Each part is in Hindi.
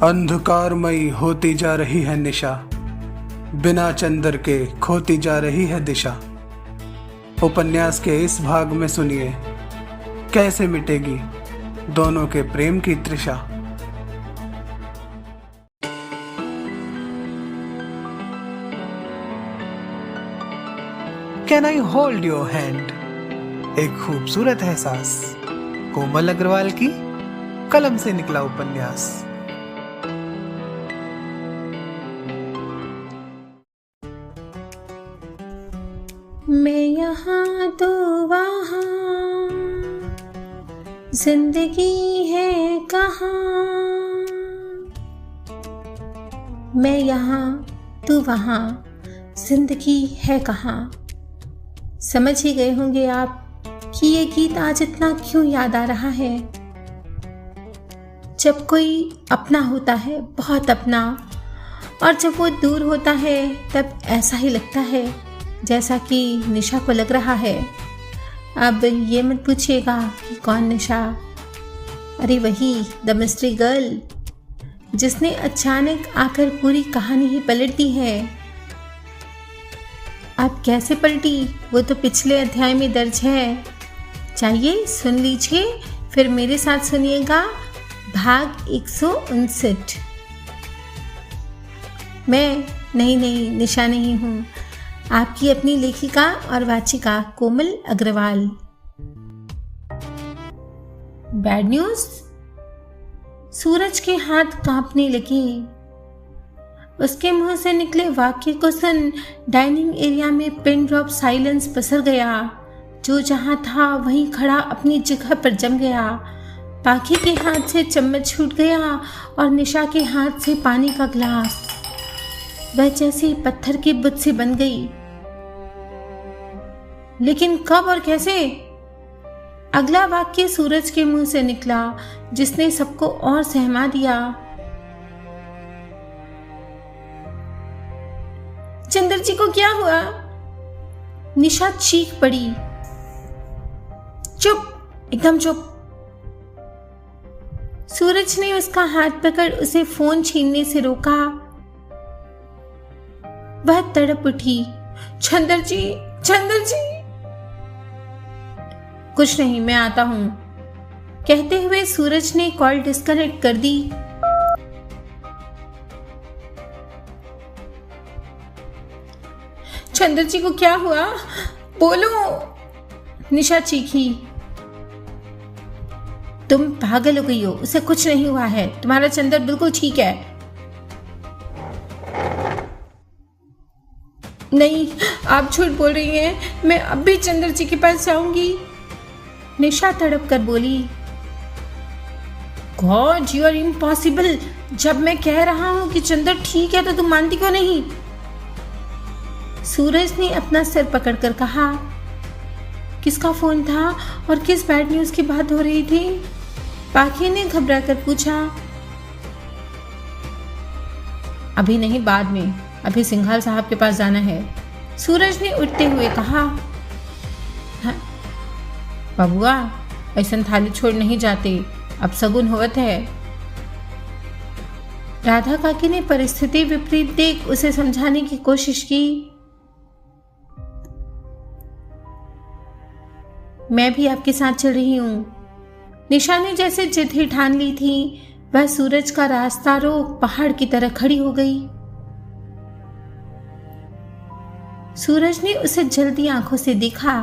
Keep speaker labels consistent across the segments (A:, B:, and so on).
A: अंधकारमयी होती जा रही है निशा, बिना चंद्र के खोती जा रही है दिशा। उपन्यास के इस भाग में सुनिए कैसे मिटेगी दोनों के प्रेम की तृषा। Can I hold your hand, एक खूबसूरत एहसास, कोमल अग्रवाल की कलम से निकला उपन्यास।
B: मैं यहाँ तो वहाँ, जिंदगी है कहाँ। मैं यहाँ तू वहाँ, जिंदगी है कहाँ। समझ ही गए होंगे आप कि ये गीत आज इतना क्यों याद आ रहा है। जब कोई अपना होता है, बहुत अपना, और जब वो दूर होता है तब ऐसा ही लगता है जैसा कि निशा को लग रहा है। अब ये मत पूछिएगा कि कौन निशा। अरे वही द मिस्ट्री गर्ल, जिसने अचानक आकर पूरी कहानी ही पलट दी है। अब कैसे पलटी वो तो पिछले अध्याय में दर्ज है। चाहिए सुन लीजिए, फिर मेरे साथ सुनिएगा भाग 159। मैं नहीं निशा नहीं हूँ, आपकी अपनी लेखिका और वाचिका कोमल अग्रवाल। Bad news. सूरज के हाथ कांपने लगे। उसके मुंह से निकले वाक्य को सुन डाइनिंग एरिया में पिन ड्रॉप साइलेंस पसर गया। जो जहां था वहीं खड़ा अपनी जगह पर जम गया। पाखी के हाथ से चम्मच छूट गया और निशा के हाथ से पानी का गिलास। वह जैसे पत्थर के बुत से बन गई। लेकिन कब और कैसे? अगला वाक्य सूरज के मुंह से निकला, जिसने सबको और सहमा दिया। चंद्र जी को क्या हुआ? निशा चीख पड़ी। चुप, एकदम चुप। सूरज ने उसका हाथ पकड़ उसे फोन छीनने से रोका। वह तड़प उठी। चंद्र जी, चंद्र जी। कुछ नहीं, मैं आता हूं, कहते हुए सूरज ने कॉल डिस्कनेक्ट कर दी। चंद्र जी को क्या हुआ? बोलो, निशा चीखी। तुम पागल हो गई हो, उसे कुछ नहीं हुआ है। तुम्हारा चंद्र बिल्कुल ठीक है। नहीं, आप झूठ बोल रही हैं। मैं अब भी चंद्र जी के पास जाऊंगी, निशा तड़प कर बोली। God, you are impossible. जब मैं कह रहा हूं कि चंद्र ठीक है तो तुम मानती क्यों नहीं? सूरज ने अपना सिर पकड़कर कहा। किसका फोन था और किस बैड न्यूज की बात हो रही थी? पाखी ने घबरा कर पूछा। अभी नहीं, बाद में। अभी सिंघाल साहब के पास जाना है, सूरज ने उठते हुए कहा। हाँ, बबुआ, ऐसा थाली छोड़ नहीं जाते, अब सगुन होवत है। राधा काकी ने परिस्थिति विपरीत देख उसे समझाने की कोशिश की। मैं भी आपके साथ चल रही हूँ। निशा ने जैसे जिद ही ठान ली थी। वह सूरज का रास्ता रोक पहाड़ की तरह खड़ी हो गई। सूरज ने उसे जल्दी आंखों से देखा।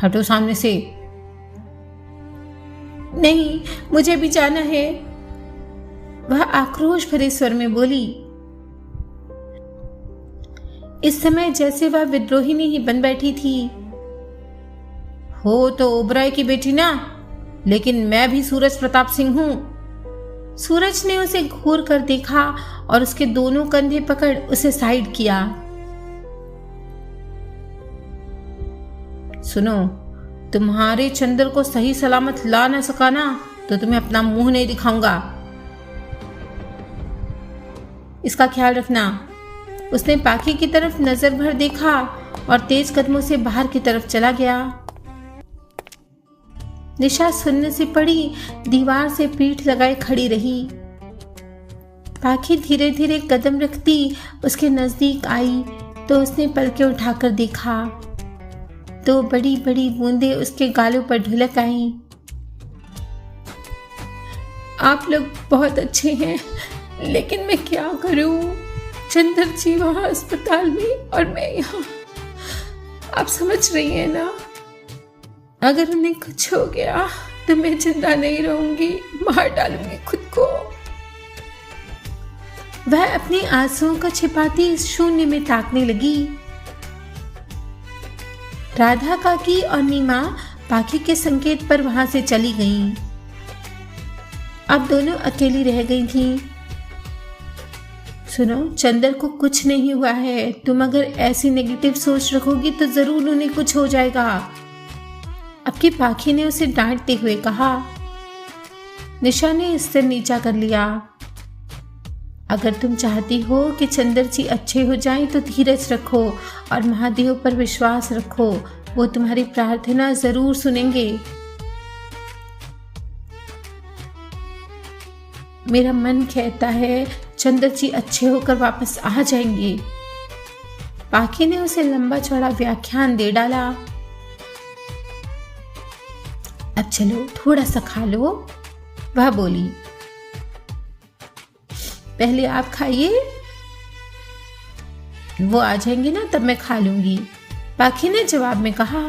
B: हटो सामने से। नहीं, मुझे भी जाना है, वह आक्रोश भरे स्वर में बोली। इस समय जैसे वह विद्रोहिनी ही बन बैठी थी। हो तो ओबराय की बेटी ना, लेकिन मैं भी सूरज प्रताप सिंह हूं। सूरज ने उसे घूर कर देखा और उसके दोनों कंधे पकड़ उसे साइड किया। सुनो, तुम्हारे चंद्र को सही सलामत ला न सका ना तो तुम्हें अपना मुंह नहीं दिखाऊंगा, इसका ख्याल रखना। उसने पाखी की तरफ नजर भर देखा और तेज कदमों से बाहर की तरफ चला गया। निशा सुन्न से पड़ी दीवार से पीठ लगाए खड़ी रही। पाखी धीरे धीरे कदम रखती उसके नजदीक आई तो उसने पलकें उठाकर देखा। 2 बड़ी बड़ी बूंदें उसके गालों पर ढुलक आईं। आप लोग बहुत अच्छे हैं, लेकिन मैं क्या करूं? चंदर जी वहां अस्पताल में और मैं यहाँ। आप समझ रही हैं ना? अगर उन्हें कुछ हो गया तो मैं जिंदा नहीं रहूंगी, मार डालूंगी खुद को। वह अपने आंसुओं को छिपाती शून्य में ताकने लगी। राधा काकी और नीमा पाखी के संकेत पर वहां से चली गईं। अब दोनों अकेली रह गई थीं। सुनो, चंदर को कुछ नहीं हुआ है। तुम अगर ऐसी नेगेटिव सोच रखोगी तो जरूर उन्हें कुछ हो जाएगा। अब की पाखी ने उसे डांटते हुए कहा। निशा ने सिर नीचा कर लिया। अगर तुम चाहती हो कि चंदर जी अच्छे हो जाएं तो धीरज रखो और महादेव पर विश्वास रखो, वो तुम्हारी प्रार्थना जरूर सुनेंगे। मेरा मन कहता है चंदर जी अच्छे होकर वापस आ जाएंगे। पाखी ने उसे लंबा चौड़ा व्याख्यान दे डाला। अब चलो थोड़ा सा खा लो, वह बोली। पहले आप खाइए, वो आ जाएंगे ना तब मैं खा लूंगी, पाखी ने जवाब में कहा।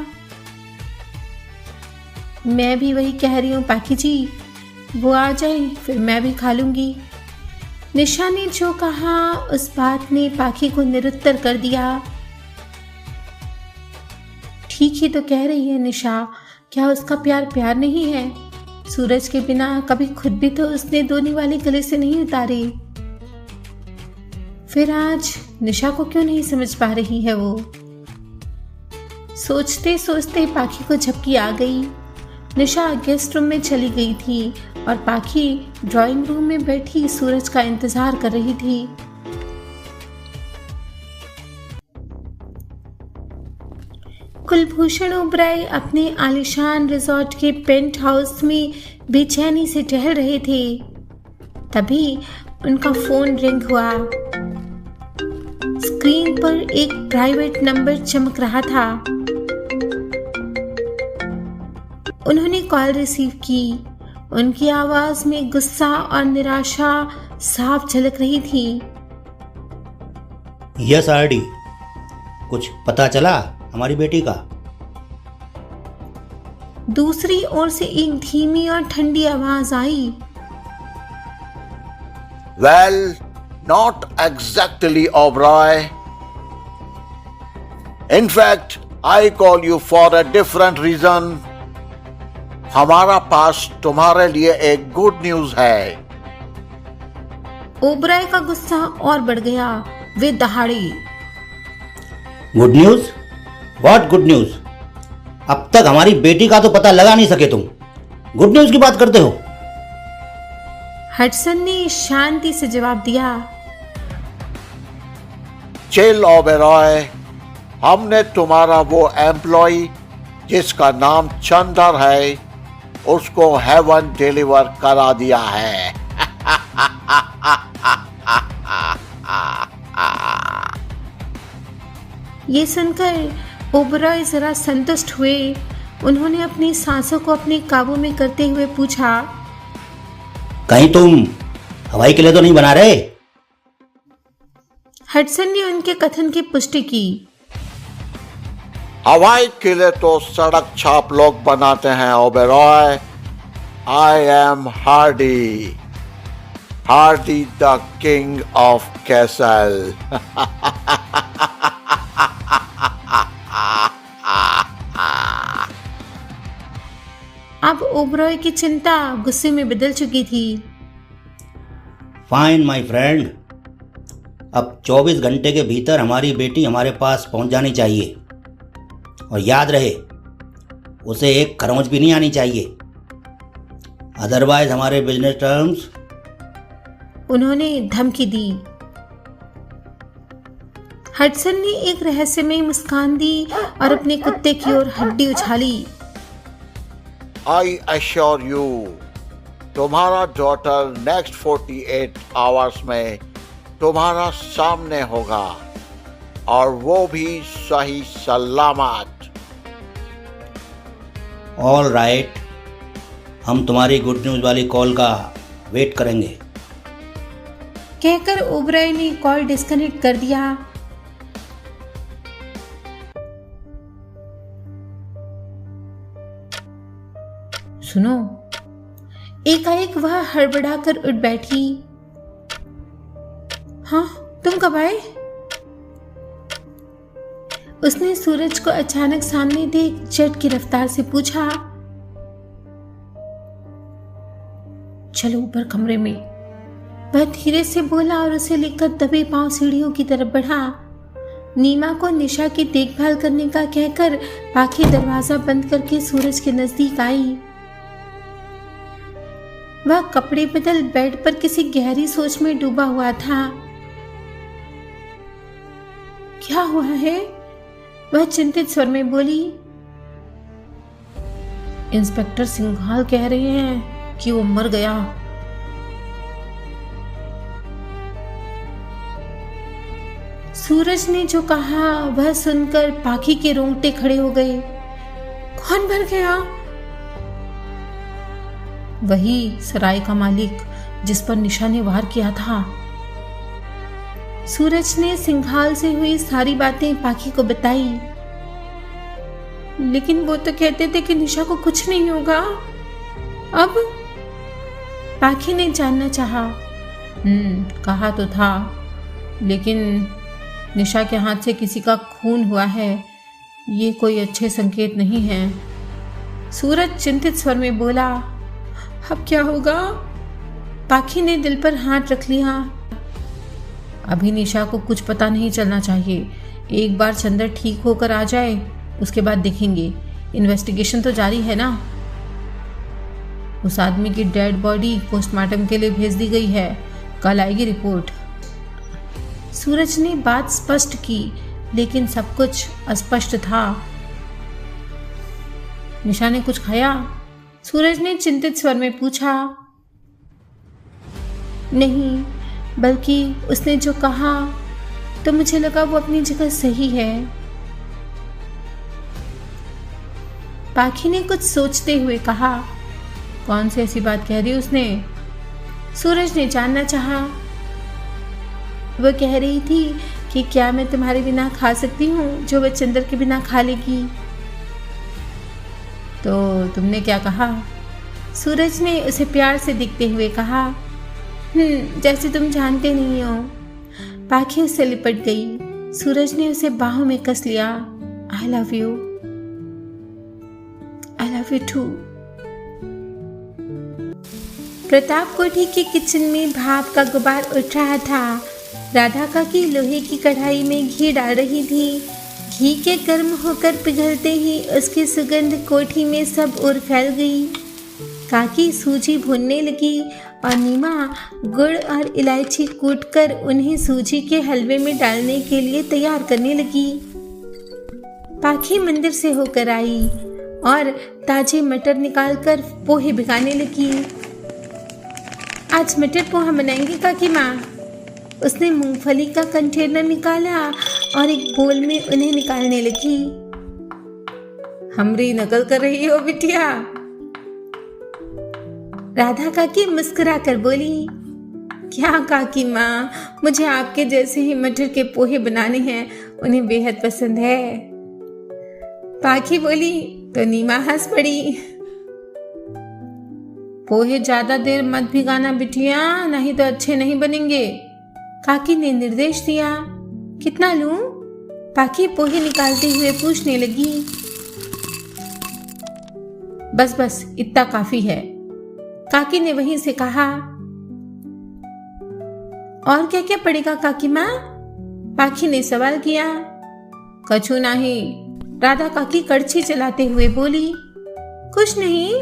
B: मैं भी वही कह रही हूँ पाखी जी, वो आ जाए फिर मैं भी खा लूंगी। निशा ने जो कहा उस बात ने पाखी को निरुत्तर कर दिया। ठीक ही तो कह रही है निशा, क्या उसका प्यार प्यार नहीं है? सूरज के बिना कभी खुद भी तो उसने दोनी वाले गले से नहीं उतारे। फिर आज निशा को क्यों नहीं समझ पा रही है वो? सोचते सोचते पाखी को झपकी आ गई। निशा गेस्ट रूम में चली गई थी और पाखी ड्राइंग रूम में बैठी सूरज का इंतजार कर रही थी। कुलभूषण ओबराय अपने आलीशान रिजॉर्ट के पेंट हाउस में बेचैनी से टहल रहे थे। तभी उनका फोन रिंग हुआ। स्क्रीन पर एक प्राइवेट नंबर चमक रहा था। उन्होंने कॉल रिसीव की। उनकी आवाज में गुस्सा और निराशा साफ झलक रही थी।
C: यस आरडी, कुछ पता चला हमारी बेटी का?
B: दूसरी ओर से एक धीमी और ठंडी आवाज आई।
D: Well, not exactly, Oberoi. In fact, I call you for a different reason. हमारा पास तुम्हारे लिए एक गुड न्यूज है।
B: ओबराय का गुस्सा और बढ़ गया। वे दहाड़े।
C: Good news? What good news? अब तक हमारी बेटी का तो पता लगा नहीं सके तुम, गुड न्यूज की बात करते हो?
B: हडसन ने शांति से जवाब दिया।
D: चिल ओबेरॉय, हमने तुम्हारा वो एम्प्लॉय जिसका नाम चंदर है उसको हेवन डिलीवर करा दिया है।
B: ये सुनकर ओबराय जरा संतुष्ट हुए। उन्होंने अपनी सांसों को अपने काबू में करते हुए पूछा,
C: कहीं तुम हवाई किले तो नहीं बना रहे?
B: हडसन ने उनके कथन की पुष्टि की।
D: हवाई किले तो सड़क छाप लोग बनाते हैं Oberoi. I am Hardy, Hardy the king of castle.
B: अब ओबराय की चिंता गुस्से में बदल चुकी थी।
C: फाइन माय फ्रेंड, अब 24 घंटे के भीतर हमारी बेटी हमारे पास पहुंच जानी चाहिए। और याद रहे, उसे एक खरोंच भी नहीं आनी चाहिए, अदरवाइज हमारे बिजनेस टर्म्स।
B: उन्होंने धमकी दी। हडसन ने एक रहस्यमय मुस्कान दी और अपने कुत्ते की ओर हड्डी उछाली।
D: आई एश्योर यू, तुम्हारा डॉटर नेक्स्ट 48 आवर्स में तुम्हारा सामने होगा, और वो भी सही सलामत।
C: ऑल राइट, हम तुम्हारी गुड न्यूज़ वाली कॉल का वेट करेंगे।
B: कहकर ओबराय ने कॉल डिस्कनेक्ट कर दिया। सुनो, एकाएक वह हड़बड़ाकर उठ बैठी। हाँ, तुम कब आए? उसने सूरज को अचानक सामने देख जेट की रफ्तार से पूछा। चलो ऊपर कमरे में, वह धीरे से बोला और उसे लेकर दबे पांव सीढ़ियों की तरफ बढ़ा। नीमा को निशा की देखभाल करने का कहकर पाखी दरवाजा बंद करके सूरज के नजदीक आई। वह कपड़े बदल बेड पर किसी गहरी सोच में डूबा हुआ था। क्या हुआ है? वह चिंतित स्वर में बोली। इंस्पेक्टर सिंघाल कह रहे हैं कि वो मर गया। सूरज ने जो कहा वह सुनकर पाखी के रोंगटे खड़े हो गए। कौन मर गया? वही सराय का मालिक जिस पर निशा ने वार किया था। सूरज ने सिंघाल से हुई सारी बातें पाखी को बताई। लेकिन वो तो कहते थे कि निशा को कुछ नहीं होगा। अब पाखी ने जानना चाहा। कहा तो था, लेकिन निशा के हाथ से किसी का खून हुआ है, ये कोई अच्छे संकेत नहीं है। सूरज चिंतित स्वर में बोला। अब क्या होगा? पाखी ने दिल पर हाथ रख लिया। अभी निशा को कुछ पता नहीं चलना चाहिए। एक बार चंदर ठीक होकर आ जाए, उसके बाद देखेंगे। इन्वेस्टिगेशन तो जारी है ना। उस आदमी की डेड बॉडी पोस्टमार्टम के लिए भेज दी गई है, कल आएगी रिपोर्ट। सूरज ने बात स्पष्ट की, लेकिन सब कुछ अस्पष्ट था। निशा ने कुछ खाया? सूरज ने चिंतित स्वर में पूछा। नहीं, बल्कि उसने जो कहा तो मुझे लगा वो अपनी जगह सही है। पाखी ने कुछ सोचते हुए कहा। कौन सी ऐसी बात कह रही उसने? सूरज ने जानना चाहा। वो कह रही थी कि क्या मैं तुम्हारे बिना खा सकती हूँ जो वह चंदर के बिना खा लेगी। तो तुमने क्या कहा? सूरज ने उसे प्यार से दिखते हुए कहा। जैसे तुम जानते नहीं हो। पाखी उससे लिपट गई। सूरज ने उसे बाहों में कस लिया। I love you. I love you too. Pratap कोठी के किचन में भाप का गुबार उठ रहा था। राधा काकी लोहे की कढ़ाई में घी डाल रही थी। घी के गर्म होकर पिघलते ही उसकी सुगंध कोठी में सब ओर फैल गई। काकी सूजी भूनने लगी और नीमा गुड़ और इलायची कूटकर उन्हें सूजी के हलवे में डालने के लिए तैयार करने लगी। पाखी मंदिर से होकर आई और ताजे मटर निकालकर पोहे भिगाने लगी। आज मटर पोहा बनाएंगे काकी माँ। उसने मूंगफली का कंटेनर निकाला और एक बोल में उन्हें निकालने लगी। हमरी नकल कर रही हो बिटिया? राधा काकी मुस्कुरा कर बोली। क्या काकी माँ, मुझे आपके जैसे ही मटर के पोहे बनाने हैं, उन्हें बेहद पसंद है। पाखी बोली तो नीमा हंस पड़ी। पोहे ज्यादा देर मत भिगाना बिटिया, नहीं तो अच्छे नहीं बनेंगे। काकी ने निर्देश दिया। कितना लूं? पाखी पोहे निकालते हुए पूछने लगी। बस बस इतना काफी है, काकी ने वहीं से कहा। और क्या क्या पड़ेगा काकी माँ? पाखी ने सवाल किया। कछु नहीं, राधा काकी कड़छी चलाते हुए बोली। कुछ नहीं?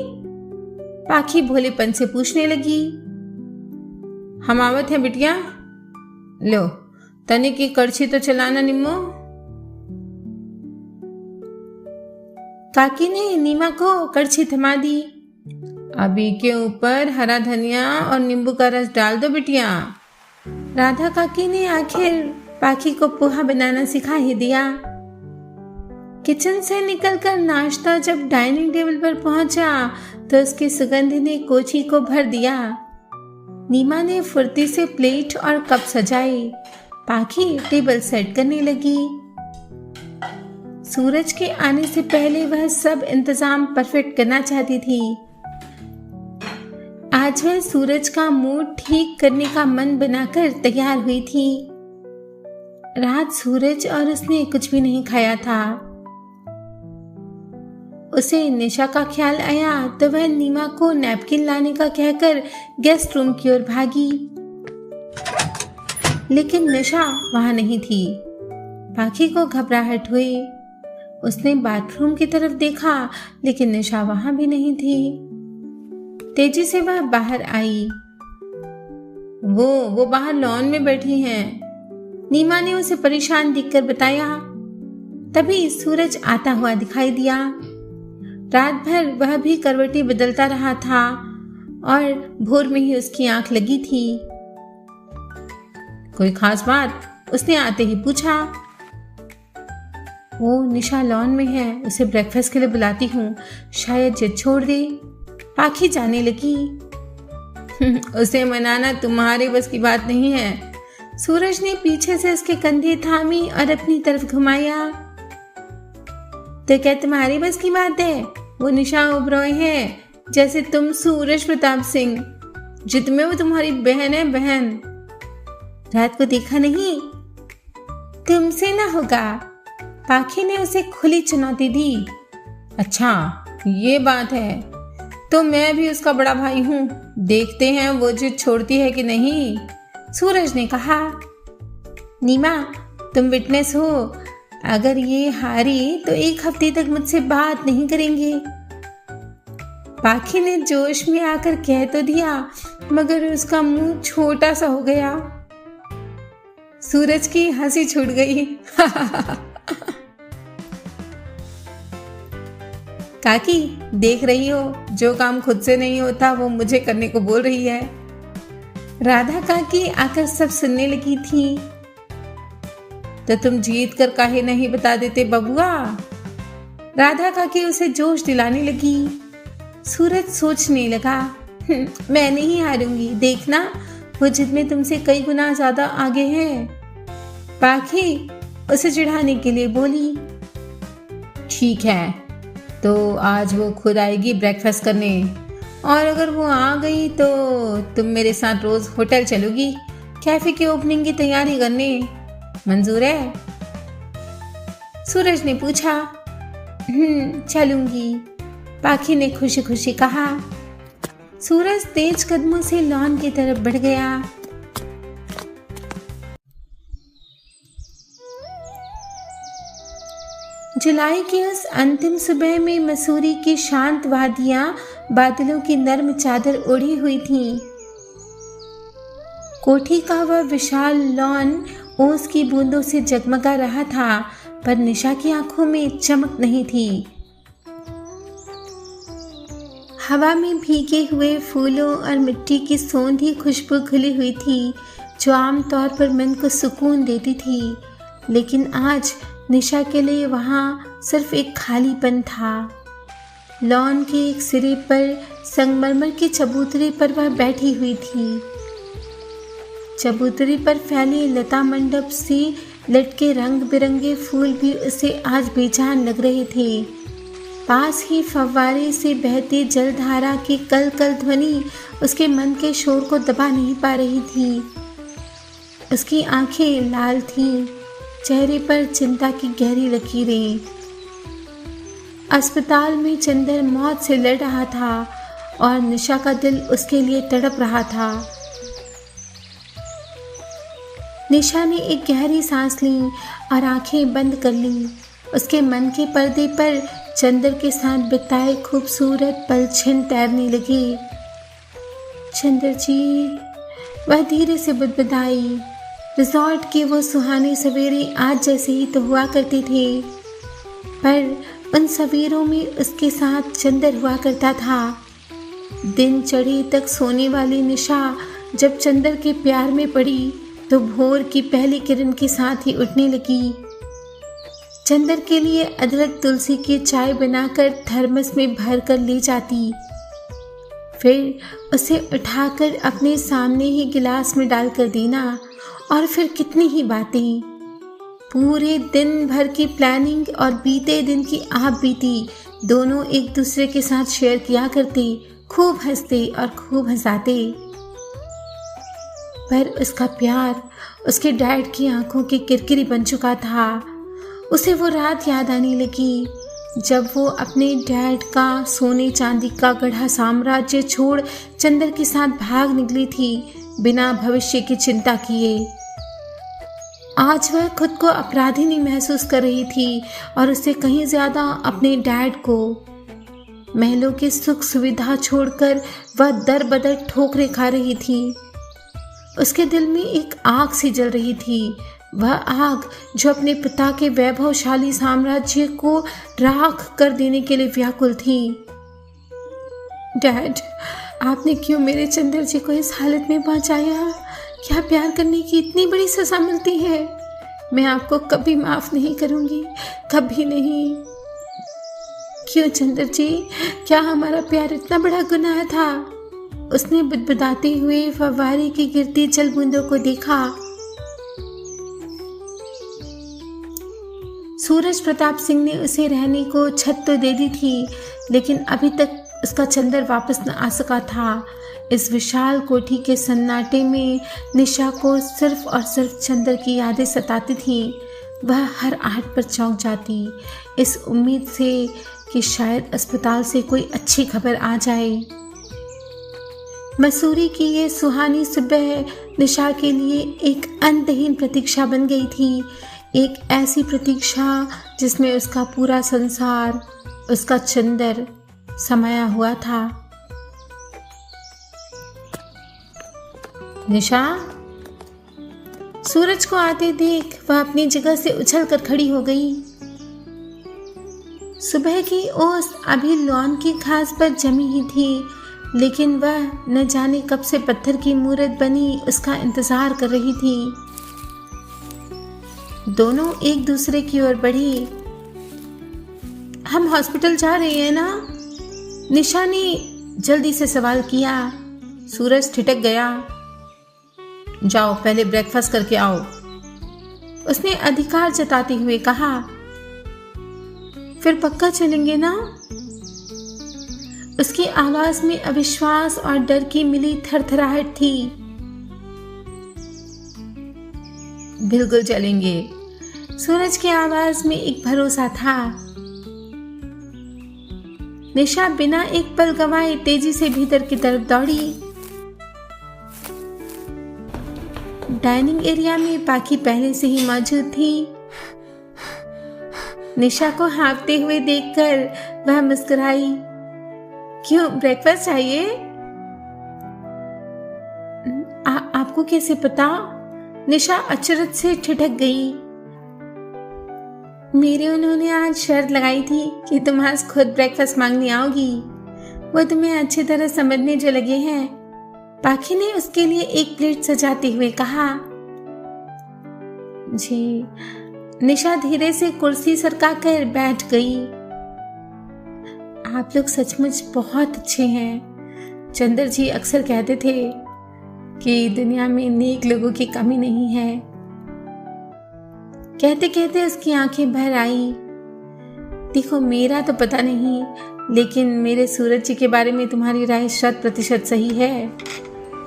B: पाखी भोलेपन से पूछने लगी। हम आवत है बिटिया। लो तने की कड़छी तो चलाना निम्मो। काकी ने नीमा को कड़छी थमा दी। अभी के ऊपर हरा धनिया और नींबू का रस डाल दो बिटिया। राधा काकी ने आखिर पाखी को पोहा बनाना सिखा ही दिया। किचन से निकलकर नाश्ता जब डाइनिंग टेबल पर पहुंचा तो उसकी सुगंध ने कोची को भर दिया। नीमा ने फुर्ती से प्लेट और कप सजाए। पाखी टेबल सेट करने लगी। सूरज के आने से पहले वह सब इंतजाम परफेक्ट करना चाहती थी। आज वह सूरज का मूड ठीक करने का मन बनाकर तैयार हुई थी। रात सूरज और उसने कुछ भी नहीं खाया था। उसे निशा का ख्याल आया तो वह नीमा को नैपकिन लाने का कहकर गेस्ट रूम की ओर भागी, लेकिन निशा वहां नहीं थी। पाखी को घबराहट हुई। उसने बाथरूम की तरफ देखा लेकिन निशा वहां भी नहीं थी। तेजी से वह बाहर आई। वो बाहर लॉन में बैठी हैं। नीमा ने उसे परेशान दिखकर बताया। तभी सूरज आता हुआ दिखाई दिया। रात भर वह भी करवटी बदलता रहा था और भोर में ही उसकी आंख लगी थी। कोई खास बात? उसने आते ही पूछा। वो निशा लॉन में है, उसे ब्रेकफास्ट के लिए बुलाती हूँ, शायद जिद छोड़ दे। पाखी जाने लगी। उसे मनाना तुम्हारे बस की बात नहीं है। सूरज ने पीछे से उसके कंधे थामी और अपनी तरफ घुमाया। तो क्या तुम्हारी बस की बात है? वो निशा ओबरॉय है, जैसे तुम सूरज प्रताप सिंह। जिद में वो तुम्हारी बहन है, बहन। रात को देखा नहीं? तुमसे ना होगा। पाखी ने उसे खुली चुनौती दी। अच्छा ये बात है, तो मैं भी उसका बड़ा भाई हूँ, देखते हैं वो जिद छोड़ती है कि नहीं, सूरज ने कहा। नीमा तुम विटनेस हो, अगर ये हारी तो 1 हफ्ते तक मुझसे बात नहीं करेंगे। पाखी ने जोश में आकर कह तो दिया, मगर उसका मुंह छोटा सा हो गया। सूरज की हंसी छूट गई। काकी देख रही हो, जो काम खुद से नहीं होता वो मुझे करने को बोल रही है। राधा काकी आकर सब सुनने लगी थी। तो तुम जीत कर काहे नहीं बता देते बबुआ? राधा काकी उसे जोश दिलाने लगी। सूरज सोचने लगा, मैं नहीं हारूंगी, देखना वो जिद में तुमसे कई गुना ज्यादा आगे है। पाखी उसे चिढ़ाने के लिए बोली। ठीक है, तो आज वो खुद आएगी ब्रेकफास्ट करने, और अगर वो आ गई तो तुम मेरे साथ रोज होटल चलोगी कैफे की ओपनिंग की तैयारी करने। मंजूर है? सूरज ने पूछा। चलूंगी, पाखी ने खुशी खुशी कहा। सूरज तेज कदमों से लॉन की तरफ बढ़ गया। जुलाई की उस अंतिम सुबह में मसूरी की शांत वादियां बादलों की नर्म चादर ओढ़ी हुई थीं। कोठी का वह विशाल लॉन ओस की बूंदों से जगमगा रहा था, पर निशा की आंखों में चमक नहीं थी। हवा में भीगे हुए फूलों और मिट्टी की सौंधी खुशबू घुली हुई थी, जो आमतौर पर मन को सुकून देती थी, लेकिन आज निशा के लिए वहाँ सिर्फ एक खालीपन था। लॉन के एक सिरे पर संगमरमर की चबूतरी पर वह बैठी हुई थी। चबूतरी पर फैले लता मंडप से लटके रंग बिरंगे फूल भी उसे आज बेजान लग रहे थे। पास ही फव्वारे से बहती जलधारा की कल कल ध्वनि उसके मन के शोर को दबा नहीं पा रही थी। उसकी आंखें लाल थीं, चेहरे पर चिंता की गहरी लकीरें। अस्पताल में चंदर मौत से लड़ रहा था और निशा का दिल उसके लिए तड़प रहा था। निशा ने एक गहरी सांस ली और आंखें बंद कर ली। उसके मन के पर्दे पर चंदर के साथ बिताए खूबसूरत पल छिन तैरने लगे। चंदर जी, वह धीरे से बुदबुदाई। रिजॉर्ट के वो सुहाने सवेरे आज जैसे ही तो हुआ करते थे, पर उन सवेरों में उसके साथ चंदर हुआ करता था। दिन चढ़े तक सोने वाली निशा जब चंदर के प्यार में पड़ी तो भोर की पहली किरण के साथ ही उठने लगी। चंदर के लिए अदरक तुलसी की चाय बनाकर थर्मस में भर कर ले जाती, फिर उसे उठाकर अपने सामने ही गिलास में डालकर देना, और फिर कितनी ही बातें। पूरे दिन भर की प्लानिंग और बीते दिन की आप बीती दोनों एक दूसरे के साथ शेयर किया करते, खूब हंसते और खूब हंसाते। पर उसका प्यार उसके डैड की आंखों की किरकिरी बन चुका था। उसे वो रात याद आने लगी जब वो अपने डैड का सोने चांदी का गढ़ा साम्राज्य छोड़ चंदर के साथ भाग निकली थी, बिना भविष्य की चिंता किए। आज वह खुद को अपराधिनी महसूस कर रही थी और उससे कहीं ज्यादा अपने डैड को। महलों के सुख सुविधा छोड़कर वह दर बदर ठोकरें खा रही थी। उसके दिल में एक आग सी जल रही थी, वह आग जो अपने पिता के वैभवशाली साम्राज्य को राख कर देने के लिए व्याकुल थी। डैड, आपने क्यों मेरे चंदर जी को इस हालत में पहुंचाया? क्या प्यार करने की इतनी बड़ी सजा मिलती है? मैं आपको कभी माफ नहीं करूंगी, कभी नहीं। क्यों चंदर जी, क्या हमारा प्यार इतना बड़ा गुनाह था? उसने बुदबुदाते हुए फव्वारे की गिरती जल बूंदों को देखा। सूरज प्रताप सिंह ने उसे रहने को छत तो दे दी थी, लेकिन अभी तक उसका चंदर वापस न आ सका था। इस विशाल कोठी के सन्नाटे में निशा को सिर्फ और सिर्फ चंदर की यादें सताती थीं। वह हर आहट पर चौंक जाती, इस उम्मीद से कि शायद अस्पताल से कोई अच्छी खबर आ जाए। मसूरी की ये सुहानी सुबह निशा के लिए एक अंतहीन प्रतीक्षा बन गई थी, एक ऐसी प्रतीक्षा जिसमें उसका पूरा संसार, उसका चंदर समाया हुआ था। निशा, सूरज को आते देख वह अपनी जगह से उछलकर खड़ी हो गई। सुबह की ओस अभी लॉन की घास पर जमी ही थी, लेकिन वह न जाने कब से पत्थर की मूरत बनी उसका इंतजार कर रही थी। दोनों एक दूसरे की ओर बढ़ी। हम हॉस्पिटल जा रहे हैं ना? निशा ने जल्दी से सवाल किया। सूरज ठिठक गया। जाओ, पहले ब्रेकफास्ट करके आओ, उसने अधिकार जताते हुए कहा। फिर पक्का चलेंगे ना? उसकी आवाज में अविश्वास और डर की मिली थरथराहट थी। बिल्कुल चलेंगे, सूरज की आवाज में एक भरोसा था। निशा बिना एक पल गंवाए तेजी से भीतर की तरफ दौड़ी। डाइनिंग एरिया में पाखी पहले से ही मौजूद थी। निशा को हाँफते हुए देखकर वह मुस्कुराई। क्यों, ब्रेकफास्ट चाहिए? आपको कैसे पता? निशा अचरज से ठिठक गई। मेरे उन्होंने आज शर्त लगाई थी कि तुम आज खुद ब्रेकफास्ट मांगने आओगी। वो तुम्हें अच्छी तरह समझने जो लगे हैं। पाखी ने उसके लिए एक प्लेट सजाते हुए कहा। जी। निशा धीरे से कुर्सी सरकाकर बैठ गई। आप लोग सचमुच बहुत अच्छे हैं। चंदर जी अक्सर कहते थे कि दुनिया में नेक लोगों की कमी नहीं है। कहते कहते उसकी आंखें भर आई। देखो, मेरा तो पता नहीं, लेकिन मेरे सूरज जी के बारे में तुम्हारी राय 100% सही है।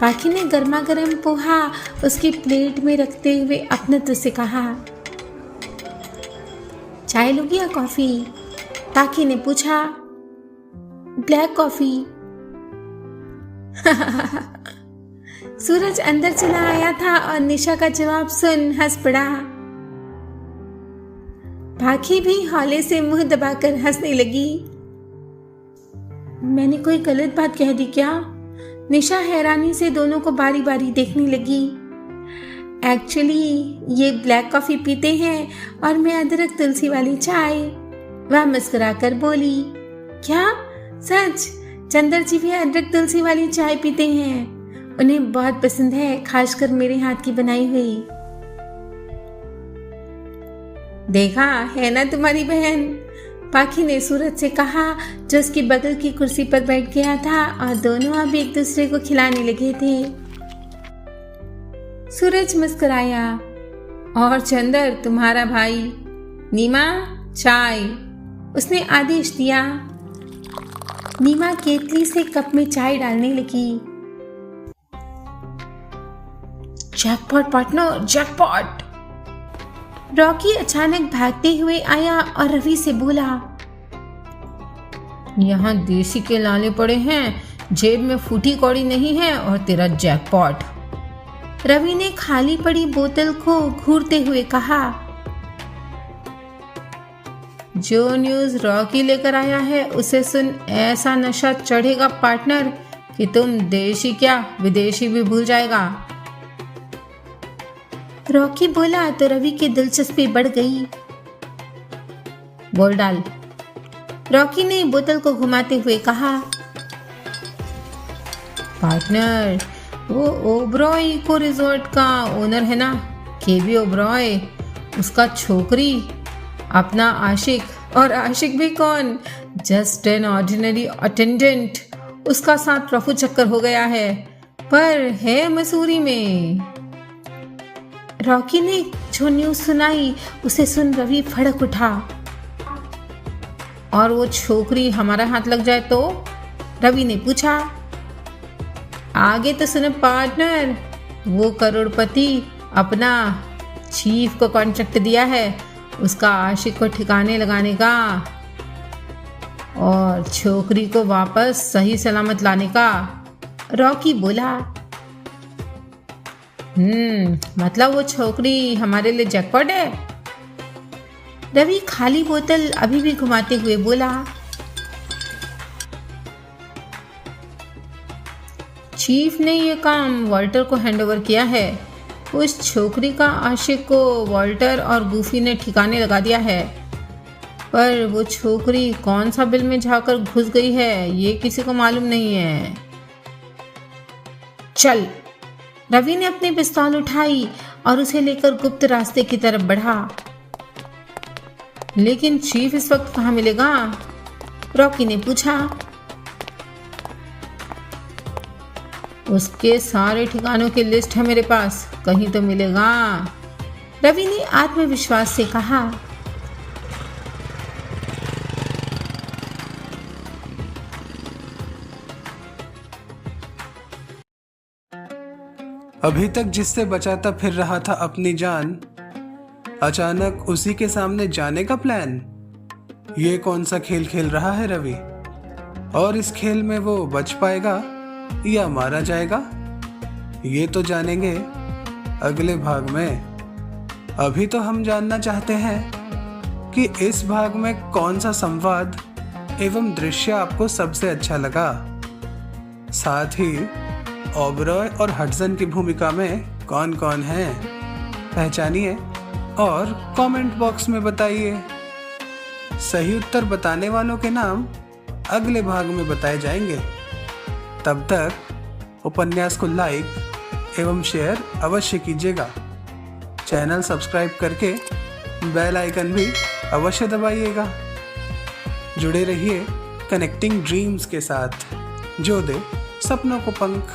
B: पाखी ने गर्मा गर्म पोहा उसकी प्लेट में रखते हुए अपनत्व से कहा। चाय लोगी या कॉफी? पाखी ने पूछा। Black coffee. सूरज अंदर चला आया था और निशा का जवाब सुन हंस पड़ा। पाखी भी हौले से मुंह दबाकर हंसने लगी। मैंने कोई गलत बात कह दी क्या? निशा हैरानी से दोनों को बारी बारी देखने लगी। एक्चुअली ये ब्लैक कॉफी पीते हैं और मैं अदरक तुलसी वाली चाय। वह मुस्कुराकर बोली। क्या? सच? चंदर जी भी अदरक तुलसी वाली चाय पीते हैं, उन्हें बहुत पसंद है, खासकर मेरे हाथ की बनाई हुई। देखा है ना तुम्हारी बहन, पाखी ने सूरज से कहा, जो उसकी बगल की कुर्सी पर बैठ गया था, और दोनों अब एक दूसरे को खिलाने लगे थे। सूरज मुस्कुराया, और चंदर तुम्हारा भाई। नीमा चाय, उसने आदेश दिया। नीमा केतली से कप में चाय डालने लगी। Jackpot partner, jackpot. रॉकी अचानक भागते हुए आया और रवि से बोला, यहाँ देसी के लाले पड़े हैं, जेब में फूटी कौड़ी नहीं है, और तेरा जैकपॉट। रवि ने खाली पड़ी बोतल को घूरते हुए कहा, जो न्यूज़ रॉकी लेकर आया है उसे सुन ऐसा नशा चढ़ेगा पार्टनर कि तुम देशी क्या विदेशी भी भूल जाएगा। रॉकी बोला तो रवि की दिलचस्पी बढ़ गई। बोल डाल, रॉकी ने बोतल को घुमाते हुए कहा। पार्टनर, वो ओबरॉय इको रिजॉर्ट का ओनर है ना, केबी ओबरॉय, उसका छोकरी, अपना आशिक, और आशिक भी कौन, जस्ट एन ऑर्डिनरी अटेंडेंट, उसका साथ रफू चक्कर हो गया है, पर है मसूरी में। रॉकी ने जो न्यूज़ सुनाई उसे सुन रवि भड़क उठा। और वो छोकरी हमारा हाथ लग जाए तो? रवि ने पूछा। आगे तो सुनो पार्टनर, वो करोड़पति अपना चीफ को कॉन्ट्रैक्ट दिया है उसका आशिक को ठिकाने लगाने का और छोकरी को वापस सही सलामत लाने का। रॉकी बोला। मतलब वो छोकरी हमारे लिए जैकपॉट है? रवि खाली बोतल अभी भी घुमाते हुए बोला। चीफ ने ये काम वॉल्टर को हैंडओवर किया है। उस छोकरी का आशिक को वॉल्टर और गूफी ने ठिकाने लगा दिया है, पर वो छोकरी कौन सा बिल में जाकर घुस गई है ये किसी को मालूम नहीं है। चल। रवि ने अपनी पिस्तौल उठाई और उसे लेकर गुप्त रास्ते की तरफ बढ़ा। लेकिन चीफ इस वक्त कहाँ मिलेगा? रॉकी ने पूछा। उसके सारे ठिकानों की लिस्ट है मेरे पास, कहीं तो मिलेगा, रवि ने आत्मविश्वास से कहा।
A: अभी तक जिससे बचाता फिर रहा था अपनी जान, अचानक उसी के सामने जाने का प्लान। ये कौन सा खेल खेल रहा है रवि? और इस खेल में वो बच पाएगा या मारा जाएगा, ये तो जानेंगे अगले भाग में। अभी तो हम जानना चाहते हैं कि इस भाग में कौन सा संवाद एवं दृश्य आपको सबसे अच्छा लगा। साथ ही ओबरॉय और हडसन की भूमिका में कौन कौन है पहचानिए और कमेंट बॉक्स में बताइए। सही उत्तर बताने वालों के नाम अगले भाग में बताए जाएंगे। तब तक उपन्यास को लाइक एवं शेयर अवश्य कीजिएगा। चैनल सब्सक्राइब करके बेल आइकन भी अवश्य दबाइएगा। जुड़े रहिए कनेक्टिंग ड्रीम्स के साथ, जो दे सपनों को पंख।